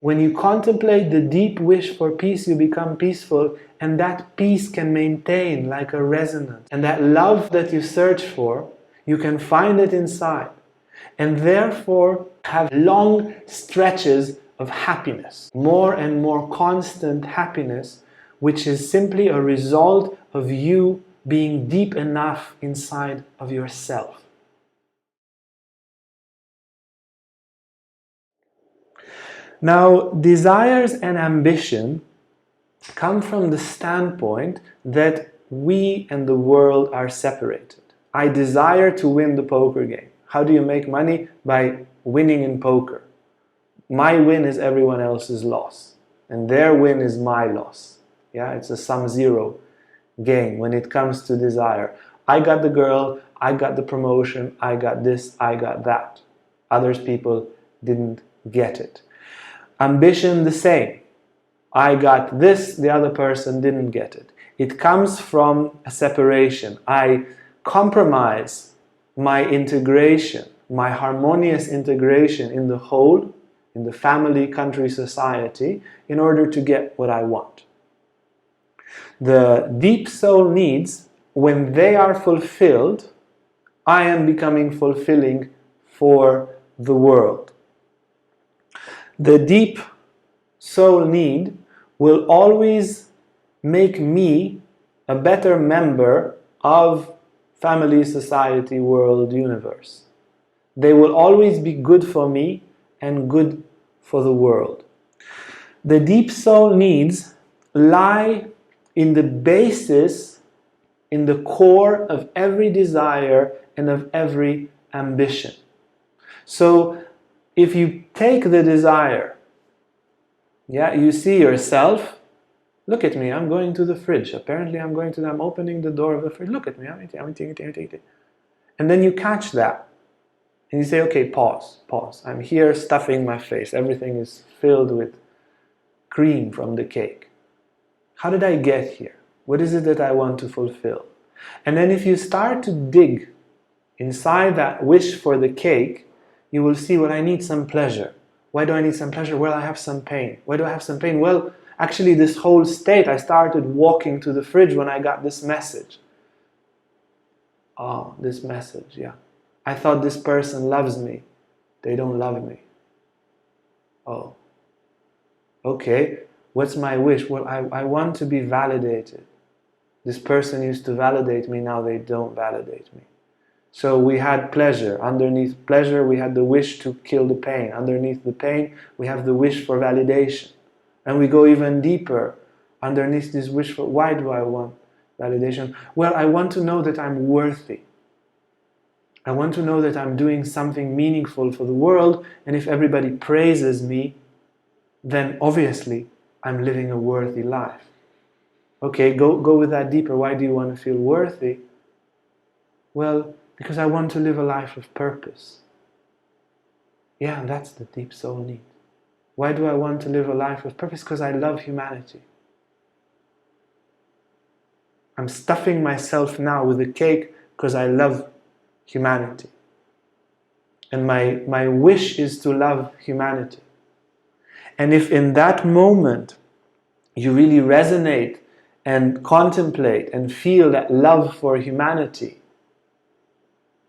When you contemplate the deep wish for peace, you become peaceful, and that peace can maintain like a resonance. And that love that you search for, you can find it inside, and therefore have long stretches of happiness, more and more constant happiness, which is simply a result of you being deep enough inside of yourself. Now, desires and ambition come from the standpoint that we and the world are separated. I desire to win the poker game. How do you make money? By winning in poker. My win is everyone else's loss, and their win is my loss. Yeah, it's a sum zero game when it comes to desire. I got the girl, I got the promotion, I got this, I got that. Others people didn't get it. Ambition, the same. I got this, the other person didn't get it. It comes from a separation. I compromise my integration, my harmonious integration in the whole, in the family, country, society, in order to get what I want. The deep soul needs, when they are fulfilled, I am becoming fulfilling for the world. The deep soul need will always make me a better member of family, society, world, universe. They will always be good for me and good for the world. The deep soul needs lie in the basis, in the core of every desire and of every ambition. So if you take the desire, yeah, you see yourself, look at me, I'm going to the fridge. Apparently I'm opening the door of the fridge. Look at me, I'm eating. And then you catch that. And you say, okay, pause. I'm here stuffing my face. Everything is filled with cream from the cake. How did I get here? What is it that I want to fulfill? And then if you start to dig inside that wish for the cake, you will see, well, I need some pleasure. Why do I need some pleasure? Well, I have some pain. Why do I have some pain? Well, actually, this whole state, I started walking to the fridge when I got this message. Oh, this message, yeah. I thought this person loves me. They don't love me. Oh. Okay, what's my wish? Well, I want to be validated. This person used to validate me, now they don't validate me. So we had pleasure. Underneath pleasure, we had the wish to kill the pain. Underneath the pain, we have the wish for validation. And we go even deeper. Underneath this wish for, why do I want validation? Well, I want to know that I'm worthy. I want to know that I'm doing something meaningful for the world, and if everybody praises me, then obviously I'm living a worthy life. Okay, go with that deeper. Why do you want to feel worthy? Well, because I want to live a life of purpose. Yeah, that's the deep soul need. Why do I want to live a life of purpose? Because I love humanity. I'm stuffing myself now with a cake because I love humanity. And my wish is to love humanity. And if in that moment you really resonate and contemplate and feel that love for humanity,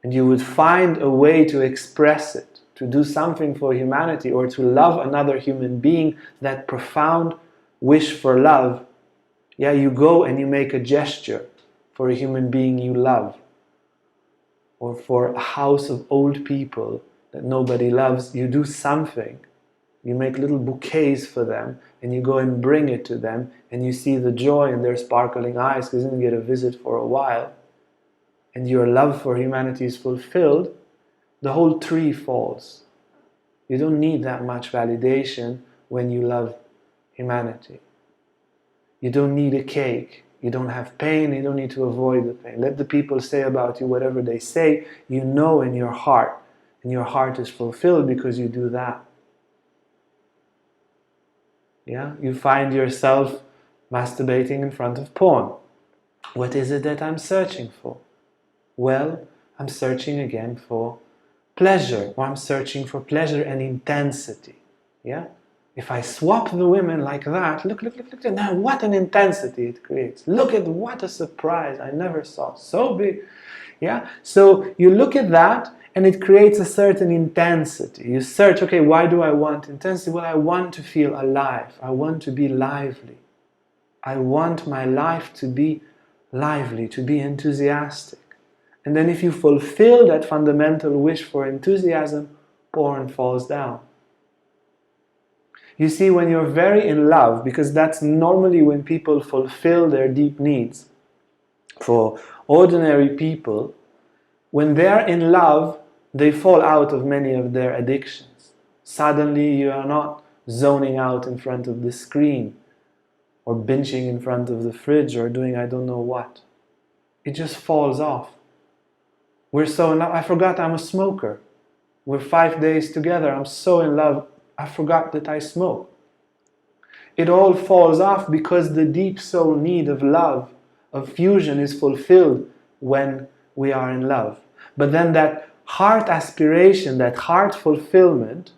and you would find a way to express it, to do something for humanity or to love another human being, that profound wish for love, yeah, you go and you make a gesture for a human being you love, or for a house of old people that nobody loves. You do something. You make little bouquets for them and you go and bring it to them, and you see the joy in their sparkling eyes because they didn't get a visit for a while, and your love for humanity is fulfilled. The whole tree falls. You don't need that much validation when you love humanity. You don't need a cake. You don't have pain. You don't need to avoid the pain. Let the people say about you whatever they say. You know in your heart, and your heart is fulfilled because you do that. Yeah, you find yourself masturbating in front of porn. What is it that I'm searching for? Well, I'm searching again for pleasure, or I'm searching for pleasure and intensity. Yeah? If I swap the women like that, look, now what an intensity it creates. Look at what a surprise, I never saw, so big. Yeah, so you look at that and it creates a certain intensity. You search, okay, why do I want intensity? Well, I want to feel alive. I want to be lively. I want my life to be lively, to be enthusiastic. And then if you fulfill that fundamental wish for enthusiasm, porn falls down. You see, when you're very in love, because that's normally when people fulfill their deep needs, for ordinary people, when they're in love, they fall out of many of their addictions. Suddenly you are not zoning out in front of the screen, or binging in front of the fridge, or doing I don't know what. It just falls off. We're so in love. I forgot I'm a smoker. We're 5 days together. I'm so in love. I forgot that I smoke. It all falls off because the deep soul need of love, of fusion, is fulfilled when we are in love. But then that heart aspiration, that heart fulfillment,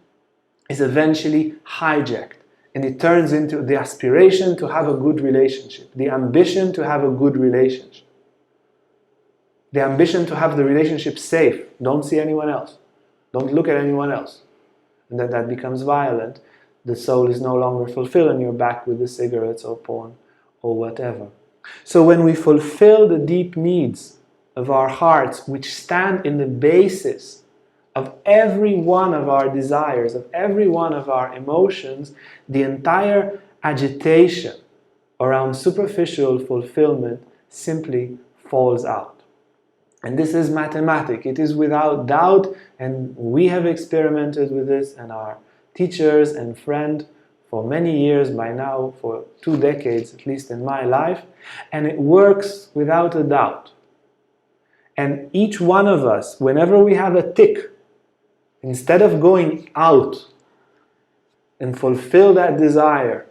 is eventually hijacked. And it turns into the aspiration to have a good relationship, the ambition to have a good relationship, the ambition to have the relationship safe. Don't see anyone else. Don't look at anyone else. And then that becomes violent. The soul is no longer fulfilled and you're back with the cigarettes or porn or whatever. So when we fulfill the deep needs of our hearts, which stand in the basis of every one of our desires, of every one of our emotions, the entire agitation around superficial fulfillment simply falls out. And this is mathematic. It is without doubt, and we have experimented with this, and our teachers and friends for many years by now, for 2 decades at least in my life, and it works without a doubt. And each one of us, whenever we have a tick, instead of going out and fulfill that desire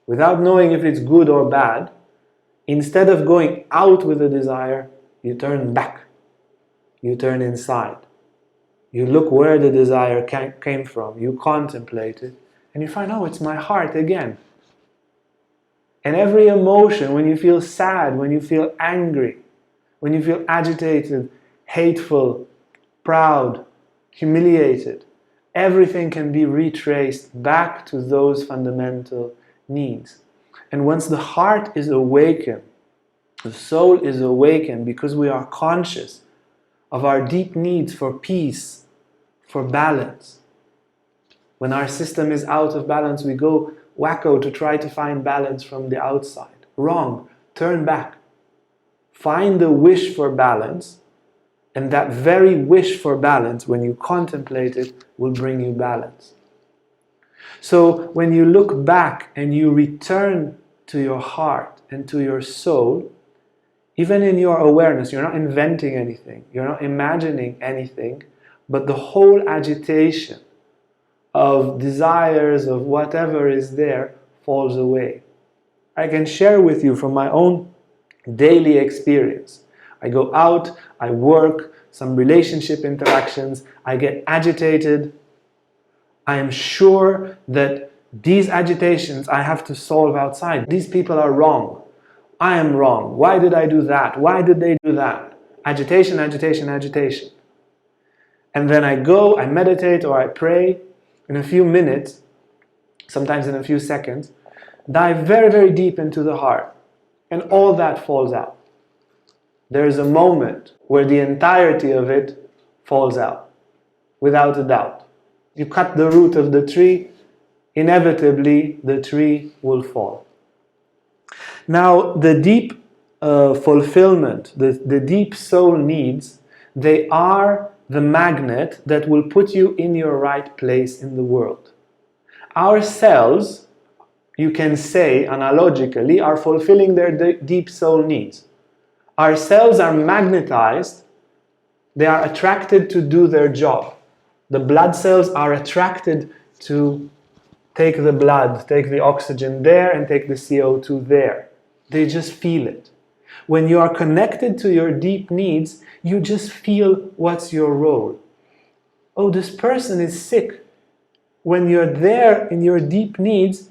without knowing if it's good or bad, instead of going out with the desire, you turn back. You turn inside. You look where the desire came from. You contemplate it. And you find, oh, it's my heart again. And every emotion, when you feel sad, when you feel angry, when you feel agitated, hateful, proud, humiliated, everything can be retraced back to those fundamental needs. And once the heart is awakened, the soul is awakened, because we are conscious of our deep needs for peace, for balance. When our system is out of balance, we go wacko to try to find balance from the outside. Wrong. Turn back. Find the wish for balance, and that very wish for balance, when you contemplate it, will bring you balance. So when you look back and you return to your heart and to your soul, even in your awareness, you're not inventing anything, you're not imagining anything, but the whole agitation of desires, of whatever is there, falls away. I can share with you from my own daily experience. I go out, I work, some relationship interactions, I get agitated. I am sure that these agitations I have to solve outside. These people are wrong. I am wrong. Why did I do that? Why did they do that? Agitation, agitation, agitation. And then I go, I meditate or I pray. In a few minutes, sometimes in a few seconds, dive very, very deep into the heart. And all that falls out. There is a moment where the entirety of it falls out, without a doubt. You cut the root of the tree, inevitably the tree will fall. Now, the deep fulfillment, the deep soul needs, they are the magnet that will put you in your right place in the world. Our cells, you can say analogically, are fulfilling their deep soul needs. Our cells are magnetized, they are attracted to do their job. The blood cells are attracted to take the blood, take the oxygen there and take the CO2 there. They just feel it. When you are connected to your deep needs, you just feel what's your role. Oh, this person is sick. when you're there in your deep needs,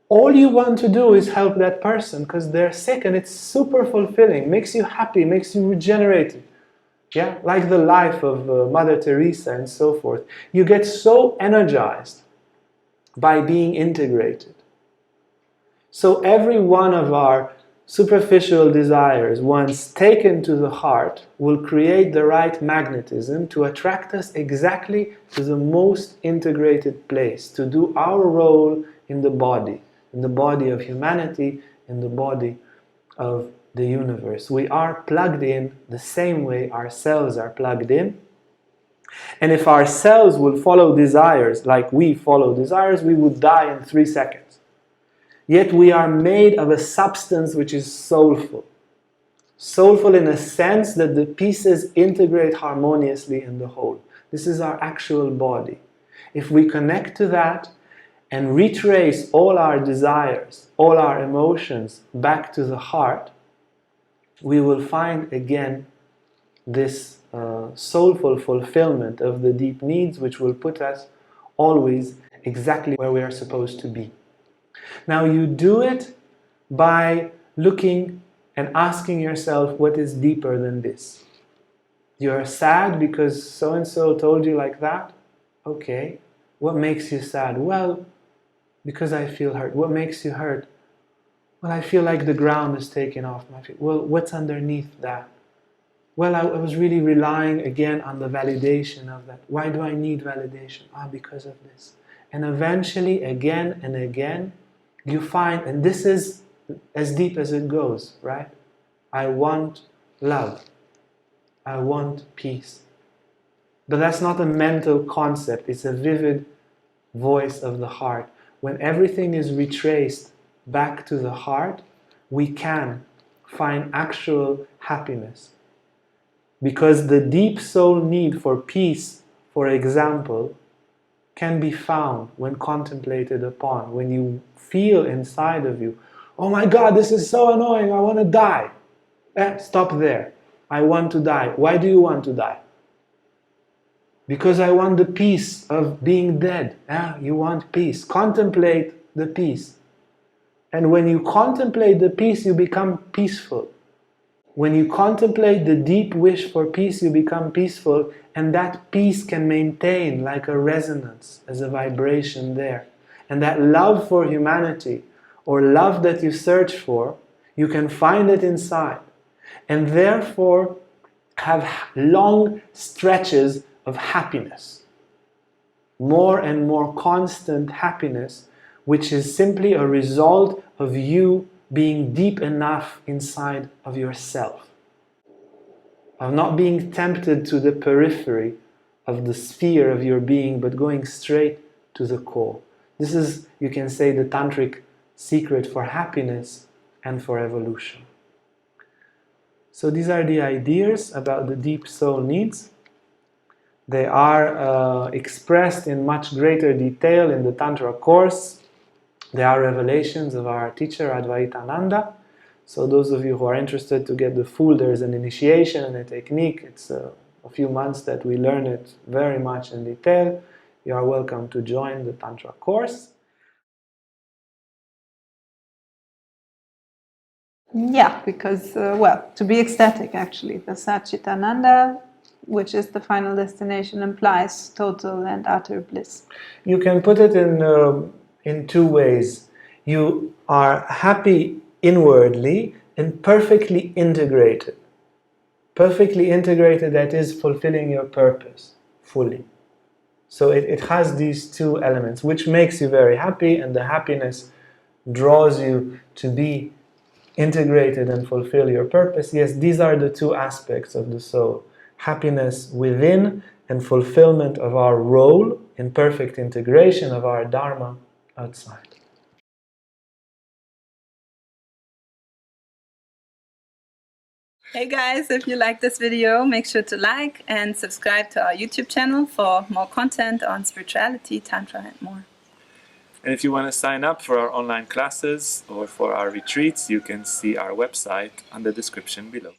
all you want to do is help that person because they're sick, and it's super fulfilling, makes you happy, makes you regenerated. Yeah, like the life of Mother Teresa and so forth. You get so energized by being integrated. So every one of our superficial desires, once taken to the heart, will create the right magnetism to attract us exactly to the most integrated place, to do our role in the body of humanity, in the body of the universe. We are plugged in the same way our cells are plugged in. And if our cells will follow desires like we follow desires, we would die in 3 seconds. Yet we are made of a substance which is soulful. Soulful in a sense that the pieces integrate harmoniously in the whole. This is our actual body. If we connect to that and retrace all our desires, all our emotions back to the heart, we will find again this soulful fulfillment of the deep needs, which will put us always exactly where we are supposed to be. Now you do it by looking and asking yourself, what is deeper than this? You're sad because so-and-so told you like that? Okay. What makes you sad? Well, because I feel hurt. What makes you hurt? Well, I feel like the ground is taken off my feet. Well, what's underneath that? Well, I was really relying again on the validation of that. Why do I need validation? Because of this. And eventually, again and again, you find, and this is as deep as it goes, right? I want love. I want peace. But that's not a mental concept. It's a vivid voice of the heart. When everything is retraced back to the heart, we can find actual happiness. Because the deep soul need for peace, for example, can be found when contemplated upon, when you feel inside of you, oh my God, this is so annoying, I want to die. Stop there. I want to die. Why do you want to die? Because I want the peace of being dead. You want peace. Contemplate the peace. And when you contemplate the peace, you become peaceful. When you contemplate the deep wish for peace, you become peaceful, and that peace can maintain like a resonance as a vibration there. And that love for humanity, or love that you search for, you can find it inside. And therefore have long stretches of happiness. More and more constant happiness, which is simply a result of you being deep enough inside of yourself, of not being tempted to the periphery of the sphere of your being, but going straight to the core. This is, you can say, the Tantric secret for happiness and for evolution. So these are the ideas about the deep soul needs. They are expressed in much greater detail in the Tantra course. They are revelations of our teacher Advaitananda. So those of you who are interested to get the full, there is an initiation and a technique. It's a few months that we learn it very much in detail. You are welcome to join the Tantra course. Yeah, because, well, to be ecstatic actually, the Satchitananda, which is the final destination, implies total and utter bliss. You can put it in 2 ways. You are happy inwardly and perfectly integrated. Perfectly integrated, that is fulfilling your purpose fully. So it has these 2 elements, which makes you very happy, and the happiness draws you to be integrated and fulfill your purpose. Yes, these are the 2 aspects of the soul. Happiness within and fulfillment of our role in perfect integration of our Dharma outside. Hey guys, if you like this video, make sure to like and subscribe to our YouTube channel for more content on spirituality, Tantra and more. And if you want to sign up for our online classes or for our retreats, you can see our website on the description below.